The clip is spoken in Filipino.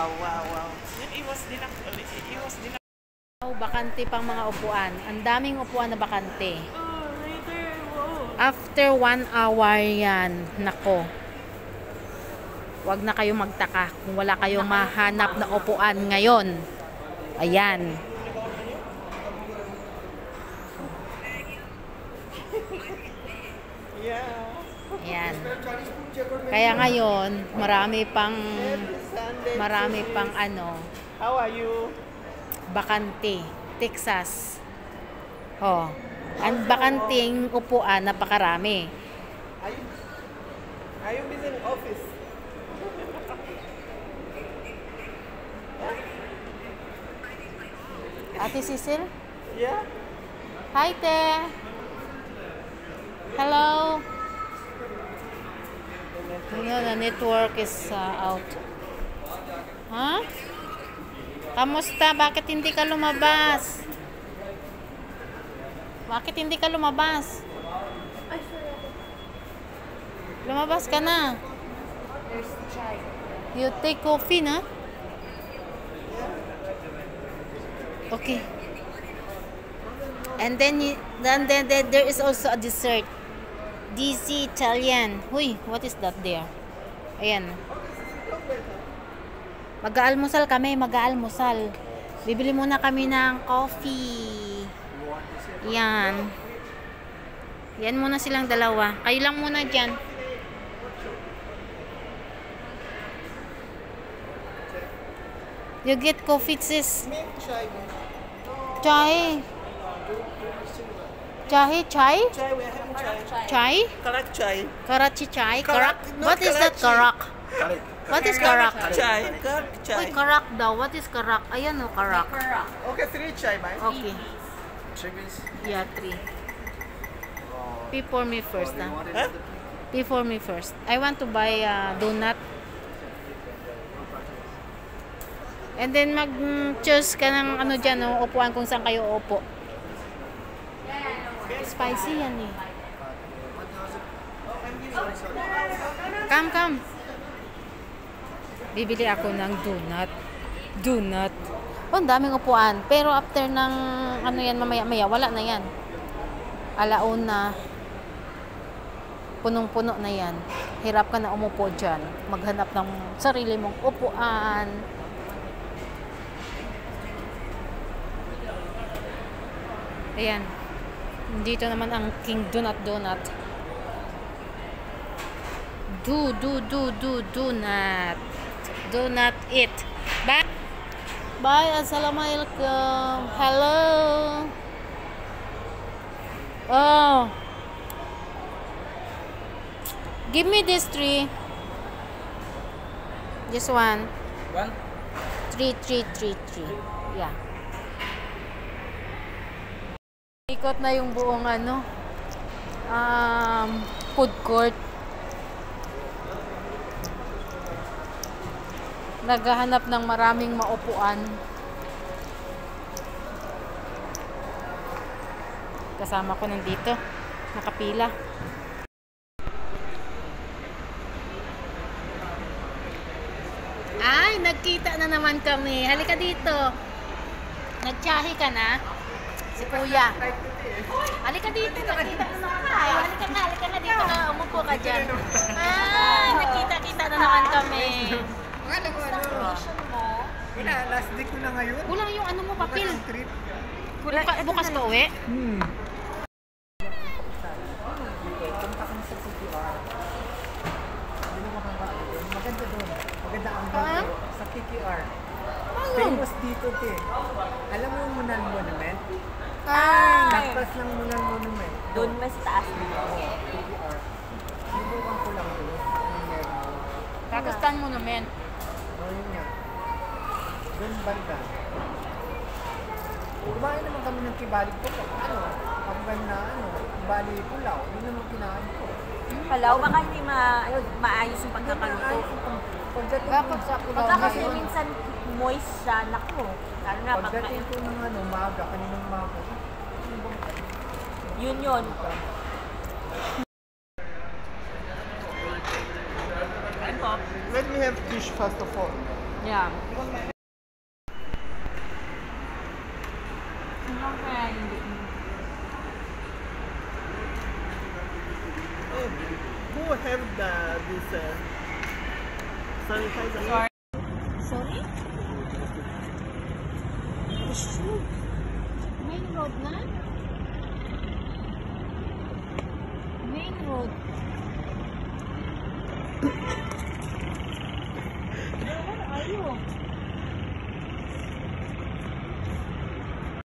Wow, wow. Iwas din ako. Iwas din ako. Bakante pang mga upuan. Ang daming upuan na bakante. Oh, right there. Wow. After 1 hour yan, nako. Huwag na kayong magtaka kung wala kayong mahanap na upuan ngayon. Ayan. Yeah. Ayan. Kaya ngayon, marami pang ano, How are you? bakante. Texas. Oh. Ang bakanting upuan, napakarami. Are you busy in office? Ate Cecil? Yeah. Hi, te. Hello. No, the network is out. Huh? Kamusta? Bakit hindi ka lumabas? Bakit hindi ka lumabas? Lumabas ka na. You take coffee, na? Okay. And then there is also a dessert. DC Italian. Huy, what is that there? Ayan. Mag-aalmusal kami, mag-aalmusal. Bibili muna kami ng coffee. Yan. Yan muna silang dalawa. Kayo lang muna dyan. You get coffee, sis? Chai. Chai? Chai, we are having chai. Chai? Karak chai. Karachi chai? Karak, not What is that karak? What is karak? Chai. Karak chai. Uy, karak daw. What is karak? Ayan o, karak. Okay, 3 chai, man. Okay. Yeah, 3. Pay for me first, ah. Huh? Pay for me first. I want to buy a donut. And then mag-choose ka ng ano dyan, no? Upuan kung saan kayo upo. Spicy yan eh. Come. Bibili ako ng donut. Oh, ang daming upuan. Pero after ng ano yan, mamaya-maya, wala na yan. Alauna. Punong-puno na yan. Hirap ka na umupo dyan. Maghanap ng sarili mong upuan. Ayan. Dito naman ang King Donut. Donut. Donut it. Bye. Assalamualaikum. Hello. Oh. Give me this 3. This one. 3. Yeah. Ikot na yung buong ano, food court. Naghahanap ng maraming maupuan. Kasama ko nandito, nakapila. Ay, nagkita na naman kami. Halika dito. Nagtsahi ka na? Si Kuya. Halika dito. Nakita na naman tayo. Halika na dito ka. Umupo ka dyan. Nakita na naman kami. Ano? Wala, last day ko na ngayon. Kulang yung ano mo, papel. Trip. Bukas ka uwi? Punta kami sa PQR. Hindi mo makakaano. Maganda doon. Maganda ang dito. Sa PQR. Famous dito, te. Alam mo yung Munan Monument? Lagpas ng Munan Monument. Doon mas taas dito. PQR. Sinubukan ko lang doon. Anong meron? Kakastan Monument. Yun nga. Doon banda. Kumain naman kami ng kibalig ko. Hanggang na bali pulaw. Yun naman kinain ko. Palaw, baka hindi maayos yung pagkakaluto. Dapat sa pulaw Pagka kasi ngayon. minsan moist siya, naku. Lalo na pag Pagdating ko ng maaga, kaninang maaga. yun. Let me have fish first of all. Yeah. Hanggang kaya hindi mo. Who have this sanitizer? Sorry. Sorry? Shoot. Main road na? Main road.